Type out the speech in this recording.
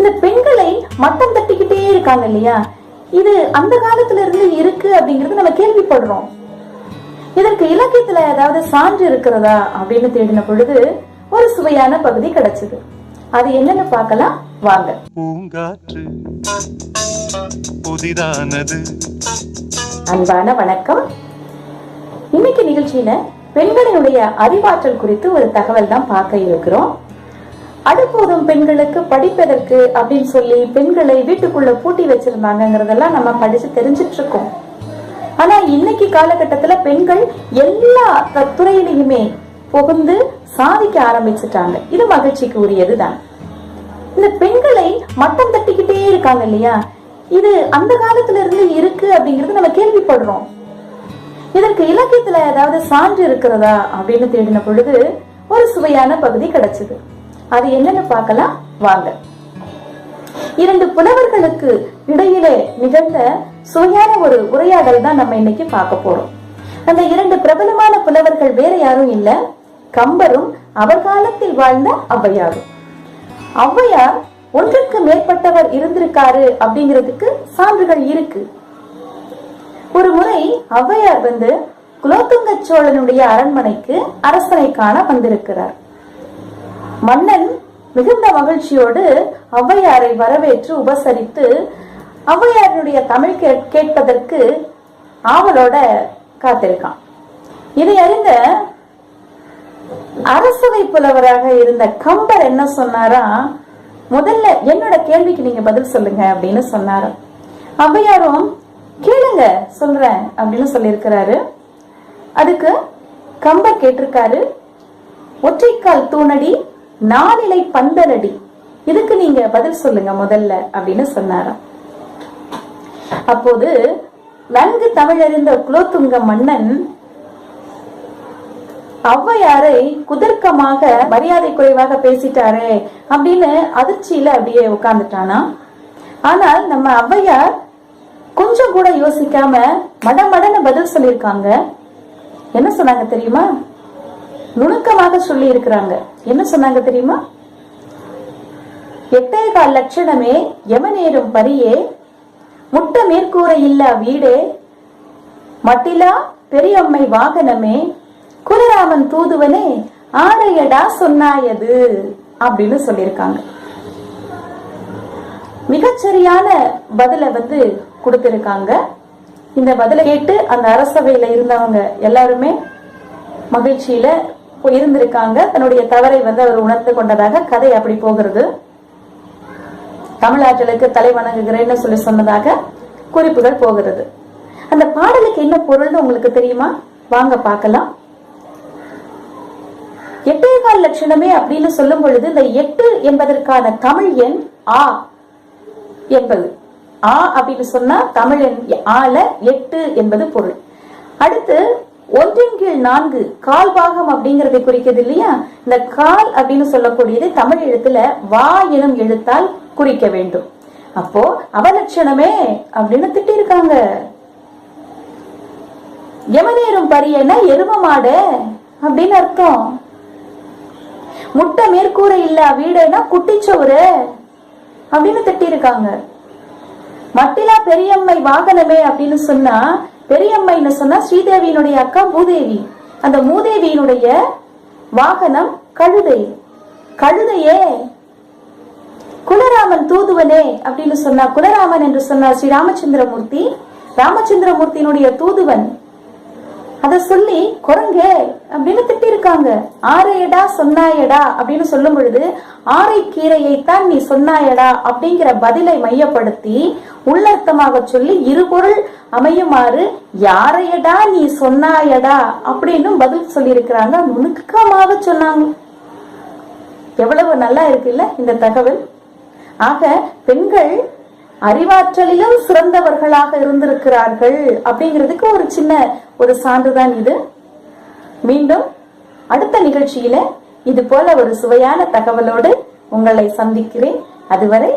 இந்த பெண்களை மட்டம் தட்டிக்கிட்டே இருக்காங்க இல்லையா, இது அந்த காலத்துல இருந்து இருக்கு அப்படிங்கறது நம்ம கேள்விப்படுறோம். இதற்கு இலக்கியத்துல ஏதாவது சான்று இருக்கிறதா அப்படின்னு தேடின பொழுது ஒரு சுவையான பகுதி கிடைச்சது. அது என்னன்னு பார்க்கலாம் வாங்க. பூங்காற்று புதிதானது. அன்பான வணக்கம். இன்னைக்கு நிகழ்ச்சியில பெண்களினுடைய அறிவாற்றல் குறித்து ஒரு தகவல் தான் பார்க்க இருக்கிறோம். அடுப்போதும் பெண்களுக்கு படிப்பதற்கு அப்படின்னு சொல்லி பெண்களை வீட்டுக்குள்ள பூட்டி வச்சிருந்தாங்கிறதெல்லாம் நம்ம படிச்சு தெரிஞ்சிட்டு இருக்கோம். ஆனா இன்னைக்கு காலகட்டத்துல பெண்கள் எல்லா துறையிலையுமே புகுந்து சாதிக்க ஆரம்பிச்சுட்டாங்க. இது மகிழ்ச்சிக்கு உரியதுதான். இந்த பெண்களை மட்டம் தட்டிக்கிட்டே இருக்காங்க இல்லையா, இது அந்த காலத்துல இருந்து இருக்கு அப்படிங்கறது நம்ம கேள்விப்படுறோம். இதற்கு இலக்கியத்துல ஏதாவது சான்று இருக்கிறதா அப்படின்னு தேடின பொழுது ஒரு சுவையான பகுதி கிடைச்சது. அது என்னன்னு பார்க்கலாம் வாங்க. இரண்டு புலவர்களுக்கு இடையிலே நிகழ்ந்த சுவையான ஒரு உரையாடல் தான் நம்ம இன்னைக்கு பார்க்க போறோம். அந்த இரண்டு பிரபலமான புலவர்கள் வேற யாரும் இல்ல, கம்பரும் அவர் காலத்தில் வாழ்ந்த ஔவையாரும். ஔவையார் ஒன்றுக்கு மேற்பட்டவர் இருந்திருக்காரு அப்படிங்கிறதுக்கு சான்றுகள் இருக்கு. ஒரு முறை ஔவையார் குலோத்துங்க சோழனுடைய அரண்மனைக்கு அரசனை காண வந்திருக்கிறார். மன்னன் மிகுந்த மகிழ்ச்சியோடு ஔவையாரை வரவேற்று உபசரித்து ஔவையாருடைய தமிழ் கேட்பதற்கு ஆவலோட காத்திருக்கான். இதை அறிந்த அரசவை புலவராக இருந்த கம்பர் என்ன சொன்னாரா, முதல்ல என்னோட கேள்விக்கு நீங்க பதில் சொல்லுங்க அப்படின்னு சொன்னாரு. ஔவையாரும் கேளுங்க சொல்றேன் அப்படின்னு சொல்லியிருக்கிறாரு. அதுக்கு கம்பர் கேட்டிருக்காரு, ஒற்றைக்கால் தூணடி நாலிலை பந்தலடி, இதுக்கு நீங்க பதில் சொல்லுங்க முதல்ல அப்படின்னு சொன்னாராம். அப்போது நன்கு தமிழறிந்த குலோத்துங்க மன்னன் ஔவையாரை குதர்க்கமாக மரியாதை குறைவாக பேசிட்டாரே அப்படின்னு அதிர்ச்சியில அப்படியே உட்கார்ந்துட்டானா. ஆனால் நம்ம ஔவையார் கொஞ்சம் கூட யோசிக்காம மடமடன்னு பதில் சொல்லியிருக்காங்க. என்ன சொன்னாங்க தெரியுமா? நுணுக்கமாக சொல்லி இருக்கிறாங்க. என்ன சொன்னாங்க தெரியுமா? 8.25 லட்சணமே எமனேறும் பரியே, முட்ட மேற்கூரை இல்லா வீடே, மட்டிலா பெரியம்மை வாகனமே, குலராமன் தூதுவனே ஆரையடா சொன்னாயது அப்படின்னு சொல்லியிருக்காங்க. மிகச்சரியான பதில கொடுத்திருக்காங்க. இந்த பதிலை கேட்டு அந்த அரசவையில இருந்தவங்க எல்லாருமே மகிழ்ச்சியில இருந்திருக்காங்க. தன்னுடைய தவறை அவர் உணர்ந்து கொண்டதாக கதை அப்படி போகிறது. தமிழாற்றலுக்கு தலை வணங்குகிறேன்னு சொல்லி சொன்னதாக குறிப்புகள் போகிறது. அந்த பாடலுக்கு என்ன பொருள்னு உங்களுக்கு தெரியுமா? வாங்க பார்க்கலாம். 8.25 லட்சணமே அப்படின்னு சொல்லும் பொழுது இந்த 8 என்பதற்கான தமிழ் எண் ஆ என்பது. ஆ அப்படின்னு சொன்னா தமிழ் எண் ஆல 8 என்பது பொருள். அடுத்து 1/4 கால் பாகம் அப்படிங்கறதை குறிக்கிறது இல்லையா, இந்த கால் அப்படின்னு சொல்லக்கூடியது தமிழ் எழுத்துல வா எனும் எழுத்தால் குறிக்க வேண்டும். அப்போ அவலட்சணமே அப்படின்னு திட்டிருக்காங்க. எமனேறும் பரியன எரும மாடு அப்படின்னு அர்த்தம். முட்டை மேற்கூரை இல்ல வீடுனா குட்டிச்சோறு அப்படின்னு திட்டிருக்காங்க. மட்டிலா பெரியம்மை வாகனமே அப்படின்னு சொன்னா, பெரியம்மைன்னு சொன்னா ஸ்ரீதேவியினுடைய அக்கா மூதேவி. அந்த மூதேவியினுடைய வாகனம் கழுதை. கழுதையே. குலராமன் தூதுவனே அப்படின்னு சொன்னா, குலராமன் என்று சொன்னா ஸ்ரீ ராமச்சந்திரமூர்த்தி, ராமச்சந்திரமூர்த்தியினுடைய தூதுவன். அத சொல்லி குரங்கே அப்படின்னு திட்டிருக்காங்க. ஆரையடா சொன்னாயடா அப்படின்னு சொல்லும் பொழுது ஆரை கீரையைத்தான் நீ சொன்னாயடா அப்படிங்கிற பதிலை மையப்படுத்தி உள்ளர்த்தமாக சொல்லி இருபொருள் அமையுமாறு யாரையடா நீ சொன்னாயடா அப்படின்னு பதில் சொல்லி இருக்கிறாங்க. நுணுக்கமாக சொன்னாங்க. எவ்வளவு நல்லா இருக்குல்ல இந்த தகவல். ஆக பெண்கள் அறிவாற்றலிலும் சிறந்தவர்களாக இருந்திருக்கிறார்கள் அப்படிங்கிறதுக்கு ஒரு சின்ன ஒரு சான்றுதான் இது. மீண்டும் அடுத்த நிகழ்ச்சியில இது போல ஒரு சுவையான தகவலோடு உங்களை சந்திக்கிறேன். அதுவரை